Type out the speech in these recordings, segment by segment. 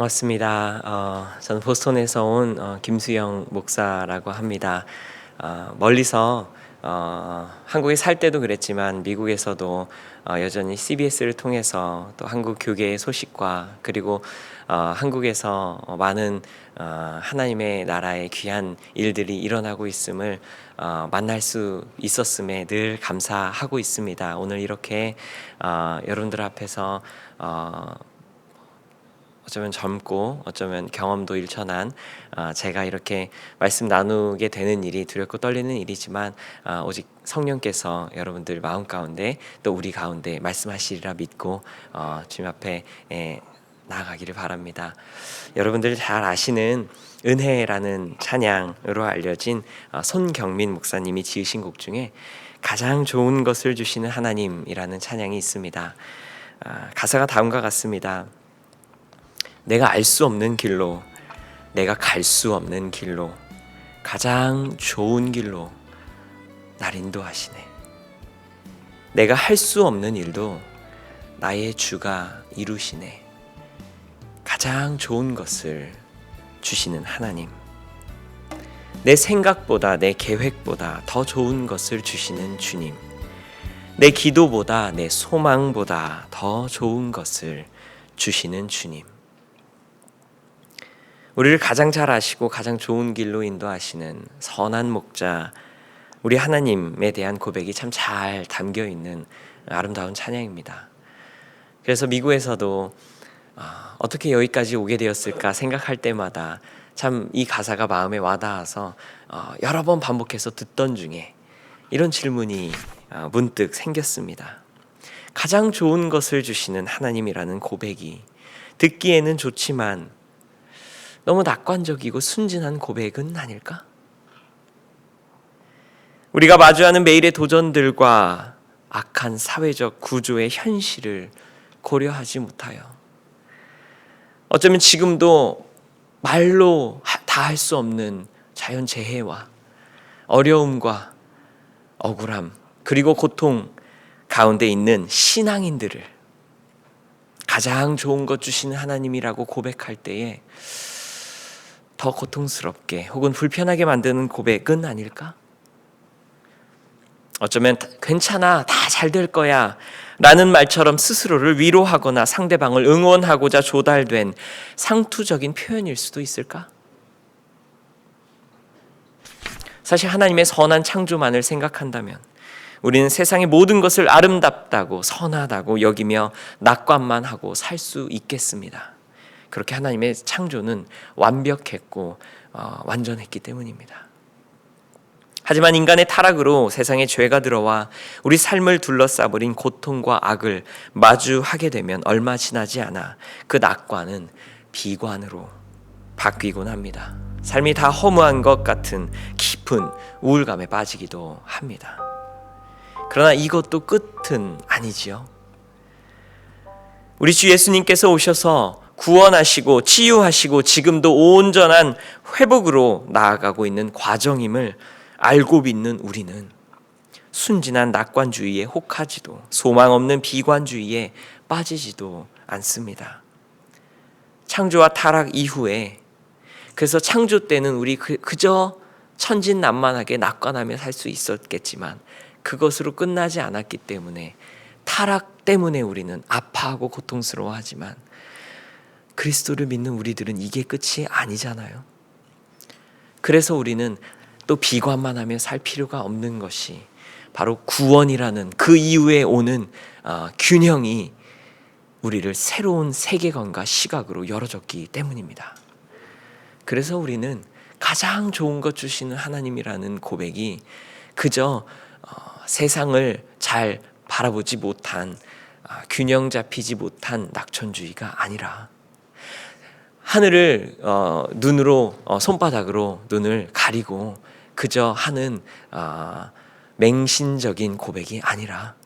반갑습니다. 저는 보스턴에서 온 김수영 목사라고 합니다. 멀리서 한국에 살 때도 그랬지만 미국에서도 여전히 CBS를 통해서 또 한국 교계의 소식과 그리고 한국에서 많은 하나님의 나라의 귀한 일들이 일어나고 있음을 만날 수 있었음에 늘 감사하고 있습니다. 오늘 이렇게 여러분들 앞에서 어쩌면 젊고 어쩌면 경험도 일천한 제가 이렇게 말씀 나누게 되는 일이 두렵고 떨리는 일이지만 오직 성령께서 여러분들 마음 가운데 또 우리 가운데 말씀하시리라 믿고 주님 앞에 나아가기를 바랍니다. 여러분들 잘 아시는 은혜라는 찬양으로 알려진 손경민 목사님이 지으신 곡 중에 가장 좋은 것을 주시는 하나님이라는 찬양이 있습니다. 가사가 다음과 같습니다. 내가 알 수 없는 길로, 내가 갈 수 없는 길로, 가장 좋은 길로 날 인도하시네. 내가 할 수 없는 일도 나의 주가 이루시네. 가장 좋은 것을 주시는 하나님. 내 생각보다 내 계획보다 더 좋은 것을 주시는 주님. 내 기도보다 내 소망보다 더 좋은 것을 주시는 주님. 우리를 가장 잘 아시고 가장 좋은 길로 인도하시는 선한 목자 우리 하나님에 대한 고백이 참 잘 담겨 있는 아름다운 찬양입니다. 그래서 미국에서도 어떻게 여기까지 오게 되었을까 생각할 때마다 참 이 가사가 마음에 와닿아서 여러 번 반복해서 듣던 중에 이런 질문이 문득 생겼습니다. 가장 좋은 것을 주시는 하나님이라는 고백이 듣기에는 좋지만 너무 낙관적이고 순진한 고백은 아닐까? 우리가 마주하는 매일의 도전들과 악한 사회적 구조의 현실을 고려하지 못하여 어쩌면 지금도 말로 다 할 수 없는 자연재해와 어려움과 억울함 그리고 고통 가운데 있는 신앙인들을 가장 좋은 것 주시는 하나님이라고 고백할 때에 더 고통스럽게 혹은 불편하게 만드는 고백은 아닐까? 어쩌면 괜찮아, 다 잘 될 거야 라는 말처럼 스스로를 위로하거나 상대방을 응원하고자 조달된 상투적인 표현일 수도 있을까? 사실 하나님의 선한 창조만을 생각한다면 우리는 세상의 모든 것을 아름답다고 선하다고 여기며 낙관만 하고 살 수 있겠습니다. 그렇게 하나님의 창조는 완벽했고 완전했기 때문입니다. 하지만 인간의 타락으로 세상에 죄가 들어와 우리 삶을 둘러싸버린 고통과 악을 마주하게 되면 얼마 지나지 않아 그 낙관은 비관으로 바뀌곤 합니다. 삶이 다 허무한 것 같은 깊은 우울감에 빠지기도 합니다. 그러나 이것도 끝은 아니지요. 우리 주 예수님께서 오셔서 구원하시고 치유하시고 지금도 온전한 회복으로 나아가고 있는 과정임을 알고 믿는 우리는 순진한 낙관주의에 혹하지도 소망 없는 비관주의에 빠지지도 않습니다. 창조와 타락 이후에 그래서 창조 때는 우리 그저 천진난만하게 낙관하며 살 수 있었겠지만 그것으로 끝나지 않았기 때문에 타락 때문에 우리는 아파하고 고통스러워하지만 그리스도를 믿는 우리들은 이게 끝이 아니잖아요. 그래서 우리는 또 비관만 하며 살 필요가 없는 것이 바로 구원이라는 그 이후에 오는 균형이 우리를 새로운 세계관과 시각으로 열어줬기 때문입니다. 그래서 우리는 가장 좋은 것 주시는 하나님이라는 고백이 그저 세상을 잘 바라보지 못한 균형 잡히지 못한 낙천주의가 아니라 하늘을 눈으로 손바닥으로 눈을 가리고 그저 하는 맹신적인 고백이 아니라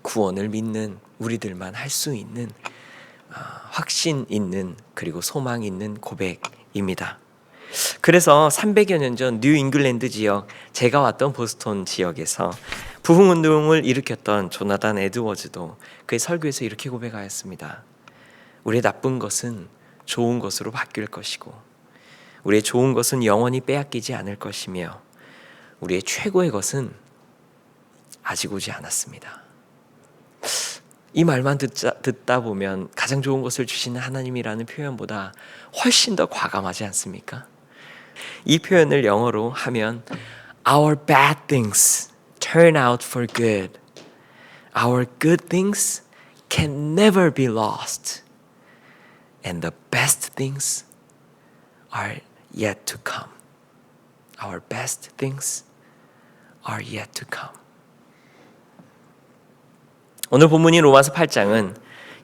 구원을 믿는 우리들만 할 수 있는 확신 있는 그리고 소망 있는 고백입니다. 그래서 300여 년 전 뉴 잉글랜드 지역, 제가 왔던 보스턴 지역에서 부흥운동을 일으켰던 조나단 에드워즈도 그의 설교에서 이렇게 고백하였습니다. 우리의 나쁜 것은 좋은 것으로 바뀔 것이고 우리의 좋은 것은 영원히 빼앗기지 않을 것이며 우리의 최고의 것은 아직 오지 않았습니다. 이 말만 듣다 보면 가장 좋은 것을 주시는 하나님이라는 표현보다 훨씬 더 과감하지 않습니까? 이 표현을 영어로 하면 Our bad things turn out for good. Our good things can never be lost. And the best things are yet to come. Our best things are yet to come. 오늘 본문인 로마서 8장은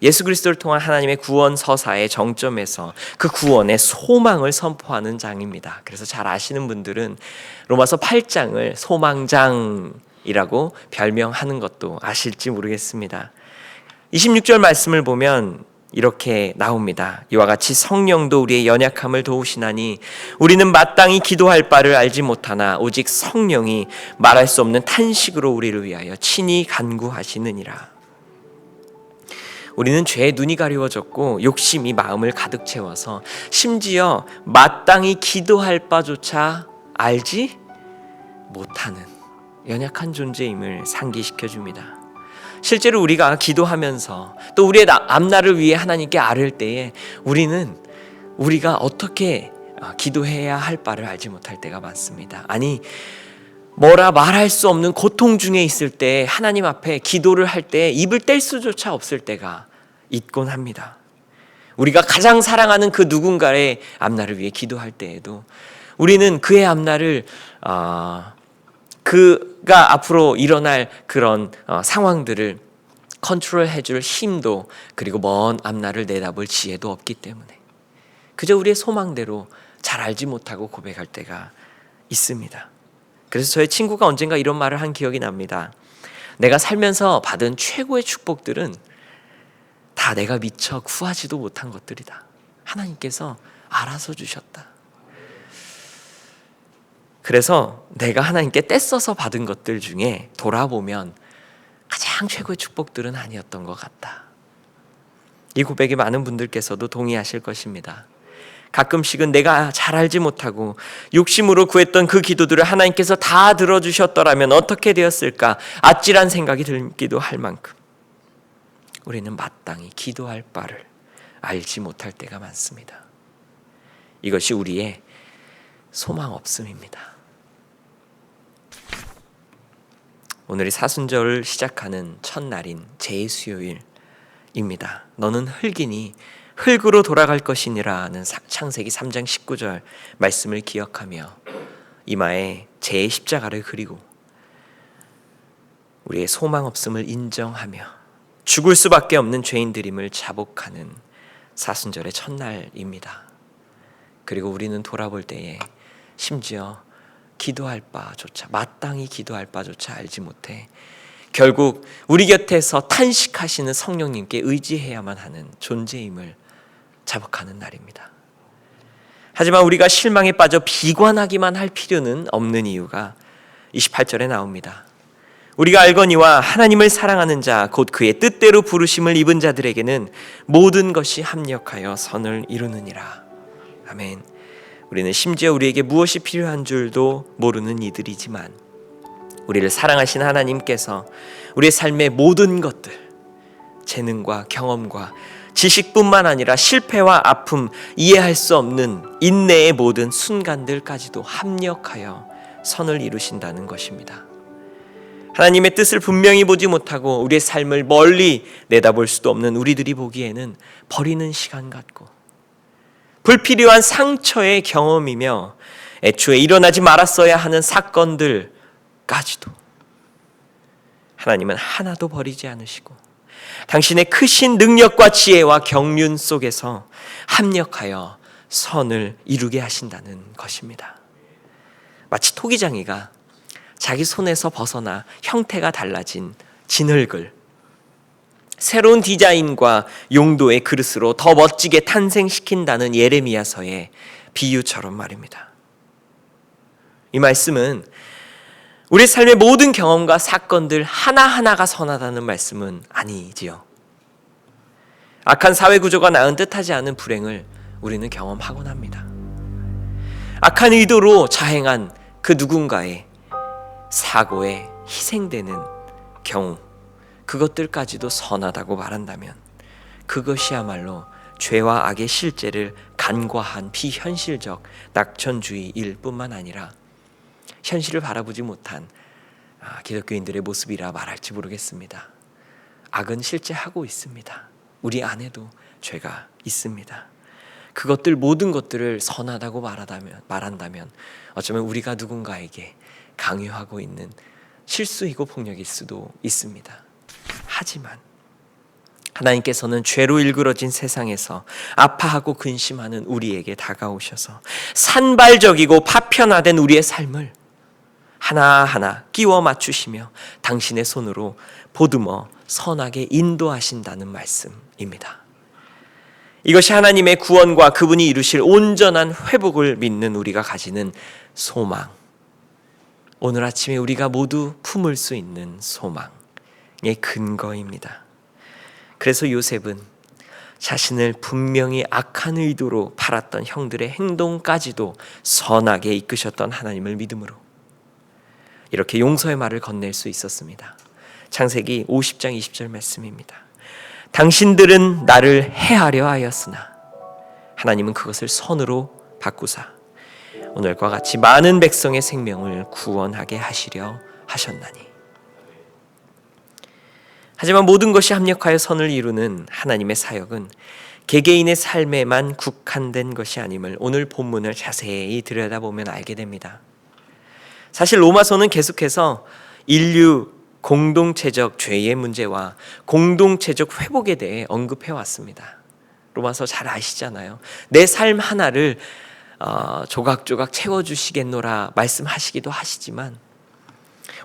예수 그리스도를 통한 하나님의 구원 서사의 정점에서 그 구원의 소망을 선포하는 장입니다. 그래서 잘 아시는 분들은 로마서 8장을 소망장이라고 별명하는 것도 아실지 모르겠습니다. 26절 말씀을 보면 이렇게 나옵니다. 이와 같이 성령도 우리의 연약함을 도우시나니 우리는 마땅히 기도할 바를 알지 못하나 오직 성령이 말할 수 없는 탄식으로 우리를 위하여 친히 간구하시느니라. 우리는 죄에 눈이 가리워졌고 욕심이 마음을 가득 채워서 심지어 마땅히 기도할 바조차 알지 못하는 연약한 존재임을 상기시켜 줍니다. 실제로 우리가 기도하면서 또 우리의 앞날을 위해 하나님께 아뢰을 때에 우리가 어떻게 기도해야 할 바를 알지 못할 때가 많습니다. 아니 뭐라 말할 수 없는 고통 중에 있을 때 하나님 앞에 기도를 할 때 입을 뗄 수조차 없을 때가 있곤 합니다. 우리가 가장 사랑하는 그 누군가의 앞날을 위해 기도할 때에도 우리는 그의 앞날을 그가 앞으로 일어날 그런 상황들을 컨트롤해 줄 힘도 그리고 먼 앞날을 내다볼 지혜도 없기 때문에 그저 우리의 소망대로 잘 알지 못하고 고백할 때가 있습니다. 그래서 저의 친구가 언젠가 이런 말을 한 기억이 납니다. 내가 살면서 받은 최고의 축복들은 다 내가 미처 구하지도 못한 것들이다. 하나님께서 알아서 주셨다. 그래서 내가 하나님께 떼써서 받은 것들 중에 돌아보면 가장 최고의 축복들은 아니었던 것 같다. 이 고백에 많은 분들께서도 동의하실 것입니다. 가끔씩은 내가 잘 알지 못하고 욕심으로 구했던 그 기도들을 하나님께서 다 들어주셨더라면 어떻게 되었을까 아찔한 생각이 들기도 할 만큼 우리는 마땅히 기도할 바를 알지 못할 때가 많습니다. 이것이 우리의 소망 없음입니다. 오늘이 사순절을 시작하는 첫날인 제수요일입니다. 너는 흙이니 흙으로 돌아갈 것이니라는 창세기 3장 19절 말씀을 기억하며 이마에 제 십자가를 그리고 우리의 소망 없음을 인정하며 죽을 수밖에 없는 죄인들임을 자복하는 사순절의 첫날입니다. 그리고 우리는 돌아볼 때에 심지어 기도할 바조차 마땅히 기도할 바조차 알지 못해 결국 우리 곁에서 탄식하시는 성령님께 의지해야만 하는 존재임을 자복하는 날입니다. 하지만 우리가 실망에 빠져 비관하기만 할 필요는 없는 이유가 28절에 나옵니다. 우리가 알거니와 하나님을 사랑하는 자 곧 그의 뜻대로 부르심을 입은 자들에게는 모든 것이 합력하여 선을 이루느니라. 아멘. 우리는 심지어 우리에게 무엇이 필요한 줄도 모르는 이들이지만 우리를 사랑하신 하나님께서 우리의 삶의 모든 것들, 재능과 경험과 지식뿐만 아니라 실패와 아픔, 이해할 수 없는 인내의 모든 순간들까지도 합력하여 선을 이루신다는 것입니다. 하나님의 뜻을 분명히 보지 못하고 우리의 삶을 멀리 내다볼 수도 없는 우리들이 보기에는 버리는 시간 같고 불필요한 상처의 경험이며 애초에 일어나지 말았어야 하는 사건들까지도 하나님은 하나도 버리지 않으시고 당신의 크신 능력과 지혜와 경륜 속에서 합력하여 선을 이루게 하신다는 것입니다. 마치 토기장이가 자기 손에서 벗어나 형태가 달라진 진흙을 새로운 디자인과 용도의 그릇으로 더 멋지게 탄생시킨다는 예레미야서의 비유처럼 말입니다. 이 말씀은 우리 삶의 모든 경험과 사건들 하나하나가 선하다는 말씀은 아니지요. 악한 사회 구조가 낳은 뜻하지 않은 불행을 우리는 경험하곤 합니다. 악한 의도로 자행한 그 누군가의 사고에 희생되는 경우, 그것들까지도 선하다고 말한다면 그것이야말로 죄와 악의 실제를 간과한 비현실적 낙천주의일 뿐만 아니라 현실을 바라보지 못한 기독교인들의 모습이라 말할지 모르겠습니다. 악은 실제 하고 있습니다. 우리 안에도 죄가 있습니다. 그것들 모든 것들을 선하다고 말한다면 어쩌면 우리가 누군가에게 강요하고 있는 실수이고 폭력일 수도 있습니다. 하지만 하나님께서는 죄로 일그러진 세상에서 아파하고 근심하는 우리에게 다가오셔서 산발적이고 파편화된 우리의 삶을 하나하나 끼워 맞추시며 당신의 손으로 보듬어 선하게 인도하신다는 말씀입니다. 이것이 하나님의 구원과 그분이 이루실 온전한 회복을 믿는 우리가 가지는 소망, 오늘 아침에 우리가 모두 품을 수 있는 소망의 근거입니다. 그래서 요셉은 자신을 분명히 악한 의도로 팔았던 형들의 행동까지도 선하게 이끄셨던 하나님을 믿음으로 이렇게 용서의 말을 건넬 수 있었습니다. 창세기 50장 20절 말씀입니다. 당신들은 나를 해하려 하였으나 하나님은 그것을 선으로 바꾸사 오늘과 같이 많은 백성의 생명을 구원하게 하시려 하셨나니. 하지만 모든 것이 합력하여 선을 이루는 하나님의 사역은 개개인의 삶에만 국한된 것이 아님을 오늘 본문을 자세히 들여다보면 알게 됩니다. 사실 로마서는 계속해서 인류 공동체적 죄의 문제와 공동체적 회복에 대해 언급해 왔습니다. 로마서 잘 아시잖아요. 내 삶 하나를 조각조각 채워주시겠노라 말씀하시기도 하시지만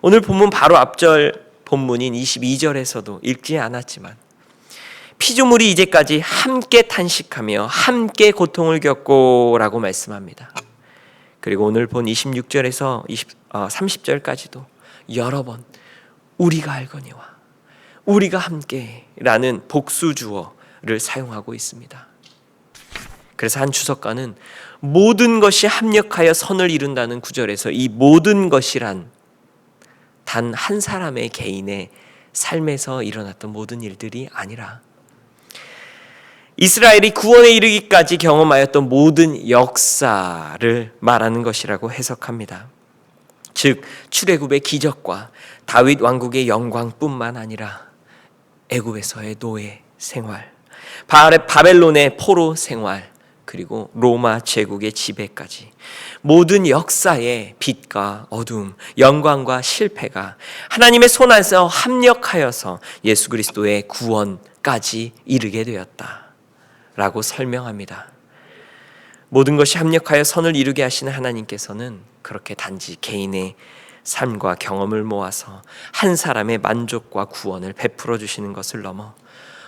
오늘 본문 바로 앞절 본문인 22절에서도 읽지 않았지만 피조물이 이제까지 함께 탄식하며 함께 고통을 겪고 라고 말씀합니다. 그리고 오늘 본 26절에서 30절까지도 여러 번 우리가 알거니와 우리가 함께 라는 복수주어를 사용하고 있습니다. 그래서 한 주석가는 모든 것이 합력하여 선을 이룬다는 구절에서 이 모든 것이란 단 한 사람의 개인의 삶에서 일어났던 모든 일들이 아니라 이스라엘이 구원에 이르기까지 경험하였던 모든 역사를 말하는 것이라고 해석합니다. 즉 출애굽의 기적과 다윗 왕국의 영광뿐만 아니라 애굽에서의 노예 생활, 바벨론의 포로 생활, 그리고 로마 제국의 지배까지 모든 역사의 빛과 어둠, 영광과 실패가 하나님의 손 안에서 합력하여서 예수 그리스도의 구원까지 이르게 되었다라고 설명합니다. 모든 것이 합력하여 선을 이루게 하시는 하나님께서는 그렇게 단지 개인의 삶과 경험을 모아서 한 사람의 만족과 구원을 베풀어 주시는 것을 넘어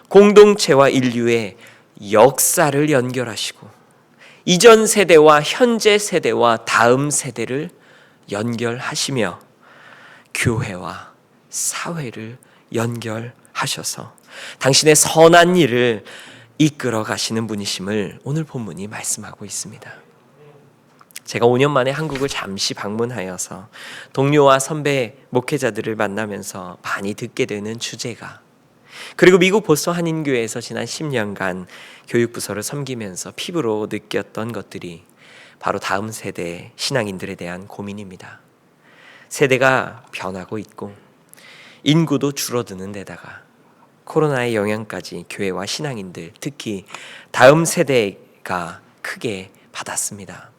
공동체와 인류의 역사를 연결하시고 이전 세대와 현재 세대와 다음 세대를 연결하시며 교회와 사회를 연결하셔서 당신의 선한 일을 이끌어 가시는 분이심을 오늘 본문이 말씀하고 있습니다. 제가 5년 만에 한국을 잠시 방문하여서 동료와 선배 목회자들을 만나면서 많이 듣게 되는 주제가, 그리고 미국 보스턴 한인교회에서 지난 10년간 교육부서를 섬기면서 피부로 느꼈던 것들이 바로 다음 세대 신앙인들에 대한 고민입니다. 세대가 변하고 있고 인구도 줄어드는 데다가 코로나의 영향까지 교회와 신앙인들, 특히 다음 세대가 크게 받았습니다.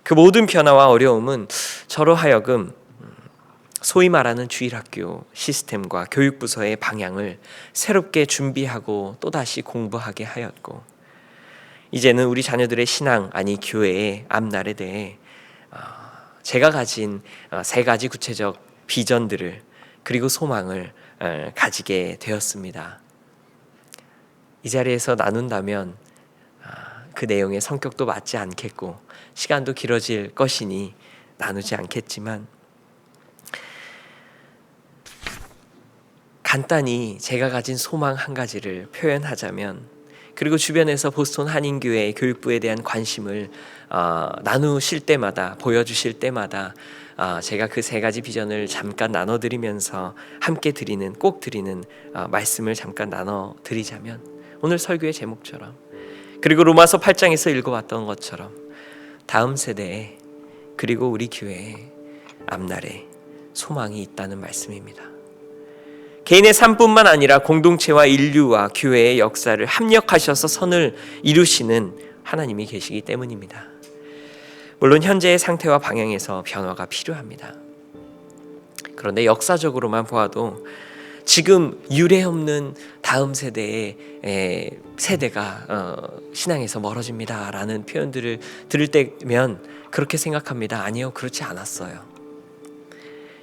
그 모든 변화와 어려움은 저로 하여금 소위 말하는 주일학교 시스템과 교육부서의 방향을 새롭게 준비하고 또다시 공부하게 하였고, 이제는 우리 자녀들의 신앙, 아니 교회의 앞날에 대해 제가 가진 세 가지 구체적 비전들을, 그리고 소망을 가지게 되었습니다. 이 자리에서 나눈다면 그 내용의 성격도 맞지 않겠고 시간도 길어질 것이니 나누지 않겠지만, 간단히 제가 가진 소망 한 가지를 표현하자면, 그리고 주변에서 보스턴 한인교회 교육부에 대한 관심을 나누실 때마다, 보여주실 때마다 제가 그 세 가지 비전을 잠깐 나눠드리면서 함께 드리는, 꼭 드리는 말씀을 잠깐 나눠드리자면, 오늘 설교의 제목처럼, 그리고 로마서 8장에서 읽어왔던 것처럼 다음 세대에, 그리고 우리 교회의 앞날에 소망이 있다는 말씀입니다. 개인의 삶뿐만 아니라 공동체와 인류와 교회의 역사를 합력하셔서 선을 이루시는 하나님이 계시기 때문입니다. 물론 현재의 상태와 방향에서 변화가 필요합니다. 그런데 역사적으로만 보아도 지금 유례 없는 다음 세대의 세대가 신앙에서 멀어집니다라는 표현들을 들을 때면 그렇게 생각합니다. 아니요, 그렇지 않았어요.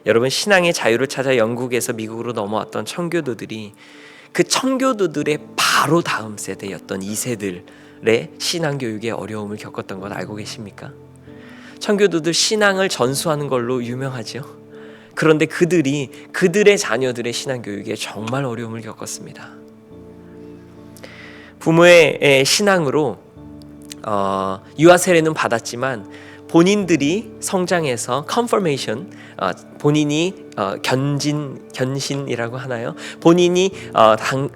여러분, 신앙의 자유를 찾아 영국에서 미국으로 넘어왔던 청교도들이 그 청교도들의 바로 다음 세대였던 2세들의 신앙교육의 어려움을 겪었던 건 알고 계십니까? 청교도들 신앙을 전수하는 걸로 유명하죠. 그런데 그들의 자녀들의 신앙교육에 정말 어려움을 겪었습니다. 부모의 신앙으로 유아 세례는 받았지만 본인들이 성장해서 confirmation, 본인이 견신이라고 하나요? 본인이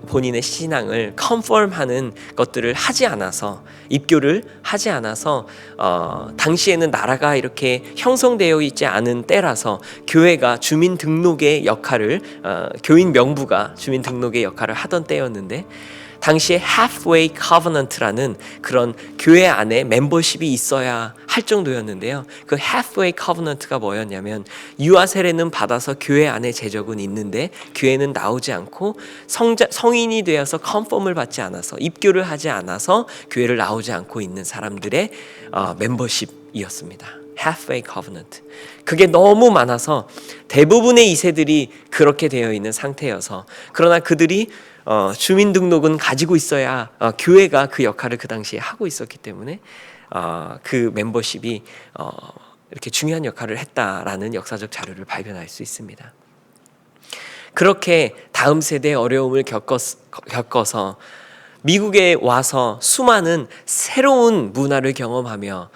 본인의 신앙을 confirm하는 것들을 하지 않아서, 입교를 하지 않아서, 당시에는 나라가 이렇게 형성되어 있지 않은 때라서 교회가 주민 등록의 역할을, 교인 명부가 주민 등록의 역할을 하던 때였는데, 당시에 halfway covenant라는 그런 교회 안에 멤버십이 있어야 할 정도였는데요. 그 halfway covenant가 뭐였냐면, 유아 세례는 받아서 교회 안에 제적은 있는데 교회는 나오지 않고 성인이 되어서 컨펌을 받지 않아서, 입교를 하지 않아서 교회를 나오지 않고 있는 사람들의 멤버십이었습니다. halfway covenant. 그게 너무 많아서 대부분의 2세들이 그렇게 되어 있는 상태여서, 그러나 그들이 주민등록은 가지고 있어야 교회가 그 역할을 그 당시에 하고 있었기 때문에 그 멤버십이 이렇게 중요한 역할을 했다라는 역사적 자료를 발견할 수 있습니다. 그렇게 다음 세대의 어려움을 겪어서 미국에 와서 수많은 새로운 문화를 경험하며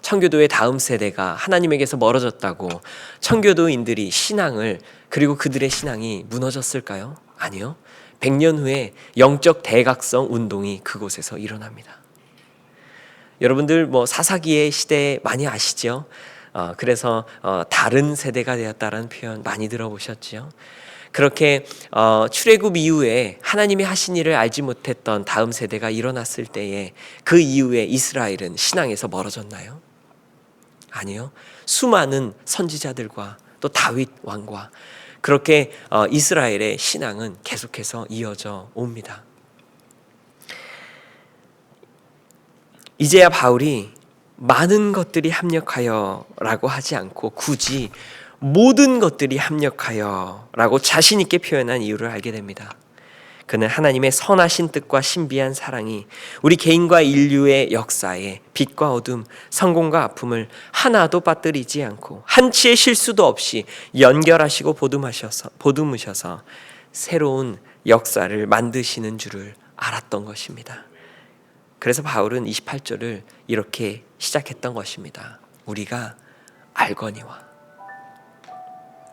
청교도의 다음 세대가 하나님에게서 멀어졌다고 청교도인들이 신앙을, 그리고 그들의 신앙이 무너졌을까요? 아니요. 100년 후에 영적 대각성 운동이 그곳에서 일어납니다. 여러분들 사사기의 시대 많이 아시죠? 그래서 다른 세대가 되었다라는 표현 많이 들어보셨죠? 그렇게 출애굽 이후에 하나님이 하신 일을 알지 못했던 다음 세대가 일어났을 때에 그 이후에 이스라엘은 신앙에서 멀어졌나요? 아니요. 수많은 선지자들과 또 다윗 왕과 그렇게 이스라엘의 신앙은 계속해서 이어져 옵니다. 이제야 바울이 많은 것들이 합력하여 라고 하지 않고 굳이 모든 것들이 합력하여 라고 자신 있게 표현한 이유를 알게 됩니다. 그는 하나님의 선하신 뜻과 신비한 사랑이 우리 개인과 인류의 역사에 빛과 어둠, 성공과 아픔을 하나도 빠뜨리지 않고 한치의 실수도 없이 연결하시고 보듬으셔서 새로운 역사를 만드시는 줄을 알았던 것입니다. 그래서 바울은 28절을 이렇게 시작했던 것입니다. 우리가 알거니와.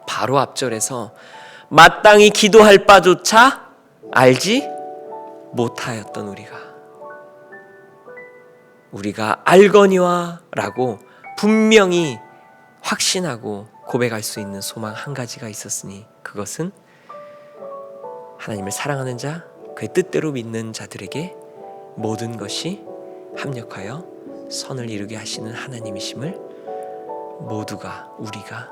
바로 앞절에서 마땅히 기도할 바조차 알지 못하였던 우리가 알거니와 라고 분명히 확신하고 고백할 수 있는 소망 한 가지가 있었으니, 그것은 하나님을 사랑하는 자, 그의 뜻대로 믿는 자들에게 모든 것이 합력하여 선을 이루게 하시는 하나님이심을 모두가 우리가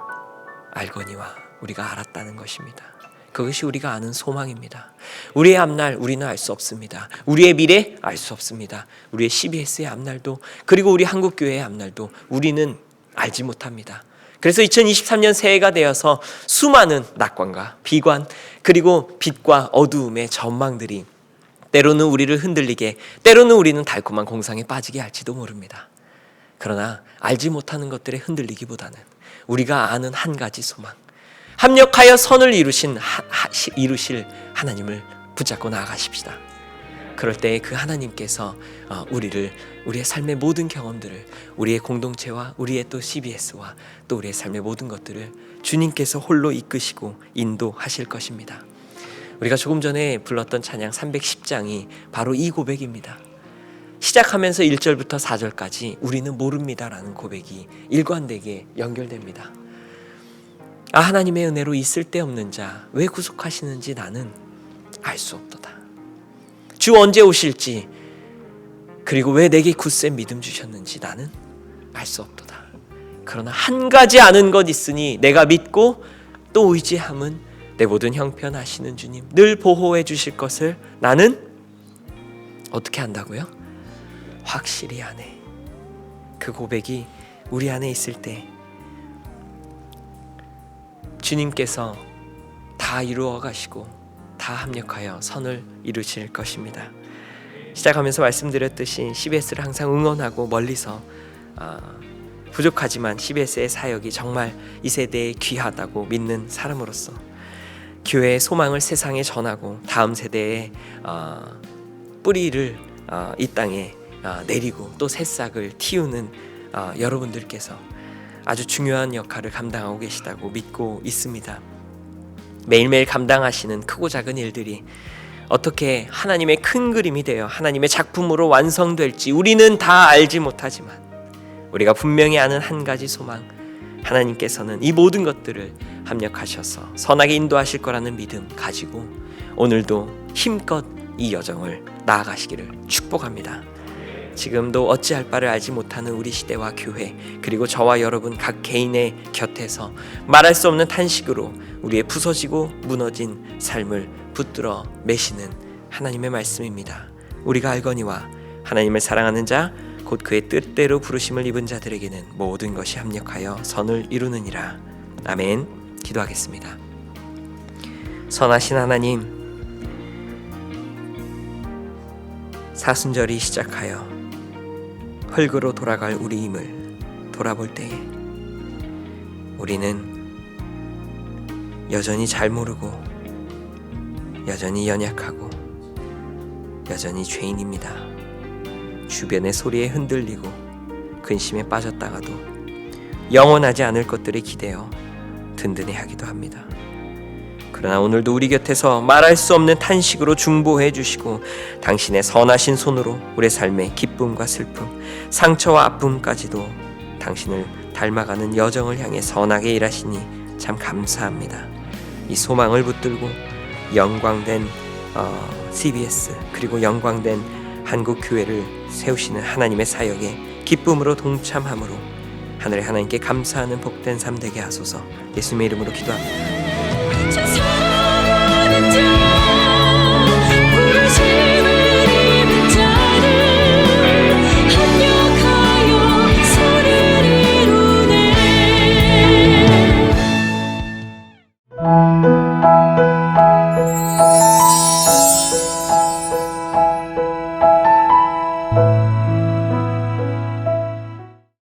알거니와 우리가 알았다는 것입니다. 그것이 우리가 아는 소망입니다. 우리의 앞날 우리는 알 수 없습니다. 우리의 미래 알 수 없습니다. 우리의 CBS의 앞날도 그리고 우리 한국교회의 앞날도 우리는 알지 못합니다. 그래서 2023년 새해가 되어서 수많은 낙관과 비관 그리고 빛과 어두움의 전망들이 때로는 우리를 흔들리게, 때로는 우리는 달콤한 공상에 빠지게 할지도 모릅니다. 그러나 알지 못하는 것들에 흔들리기보다는 우리가 아는 한 가지 소망, 합력하여 선을 이루실 하나님을 붙잡고 나아가십시다. 그럴 때 그 하나님께서 우리의 삶의 모든 경험들을, 우리의 공동체와 우리의 또 CBS와 또 우리의 삶의 모든 것들을 주님께서 홀로 이끄시고 인도하실 것입니다. 우리가 조금 전에 불렀던 찬양 310장이 바로 이 고백입니다. 시작하면서 1절부터 4절까지 우리는 모릅니다라는 고백이 일관되게 연결됩니다. 하나님의 은혜로 이 쓸데없는 자 왜 구속하시는지 나는 알 수 없도다. 주 언제 오실지 그리고 왜 내게 굳센 믿음 주셨는지 나는 알 수 없도다. 그러나 한 가지 아는 것 있으니 내가 믿고 또 의지함은 내 모든 형편하시는 주님 늘 보호해 주실 것을 나는 어떻게 안다고요? 확실히 아네. 그 고백이 우리 안에 있을 때 주님께서 다 이루어 가시고 다 합력하여 선을 이루실 것입니다. 시작하면서 말씀드렸듯이 CBS를 항상 응원하고 멀리서 부족하지만 CBS의 사역이 정말 이 세대에 귀하다고 믿는 사람으로서 교회의 소망을 세상에 전하고 다음 세대의 뿌리를 이 땅에 내리고 또 새싹을 틔우는 여러분들께서 아주 중요한 역할을 감당하고 계시다고 믿고 있습니다. 매일매일 감당하시는 크고 작은 일들이 어떻게 하나님의 큰 그림이 되어 하나님의 작품으로 완성될지 우리는 다 알지 못하지만 우리가 분명히 아는 한 가지 소망, 하나님께서는 이 모든 것들을 합력하셔서 선하게 인도하실 거라는 믿음 가지고 오늘도 힘껏 이 여정을 나아가시기를 축복합니다. 지금도 어찌할 바를 알지 못하는 우리 시대와 교회 그리고 저와 여러분 각 개인의 곁에서 말할 수 없는 탄식으로 우리의 부서지고 무너진 삶을 붙들어 매시는 하나님의 말씀입니다. 우리가 알거니와 하나님을 사랑하는 자 곧 그의 뜻대로 부르심을 입은 자들에게는 모든 것이 합력하여 선을 이루느니라. 아멘. 기도하겠습니다. 선하신 하나님, 사순절이 시작하여 흙으로 돌아갈 우리 힘을 돌아볼 때에 우리는 여전히 잘 모르고 여전히 연약하고 여전히 죄인입니다. 주변의 소리에 흔들리고 근심에 빠졌다가도 영원하지 않을 것들에 기대어 든든해하기도 합니다. 그러나 오늘도 우리 곁에서 말할 수 없는 탄식으로 중보해 주시고 당신의 선하신 손으로 우리의 삶의 기쁨과 슬픔, 상처와 아픔까지도 당신을 닮아가는 여정을 향해 선하게 일하시니 참 감사합니다. 이 소망을 붙들고 영광된 CBS 그리고 영광된 한국교회를 세우시는 하나님의 사역에 기쁨으로 동참함으로 하늘의 하나님께 감사하는 복된 삶 되게 하소서. 예수님의 이름으로 기도합니다.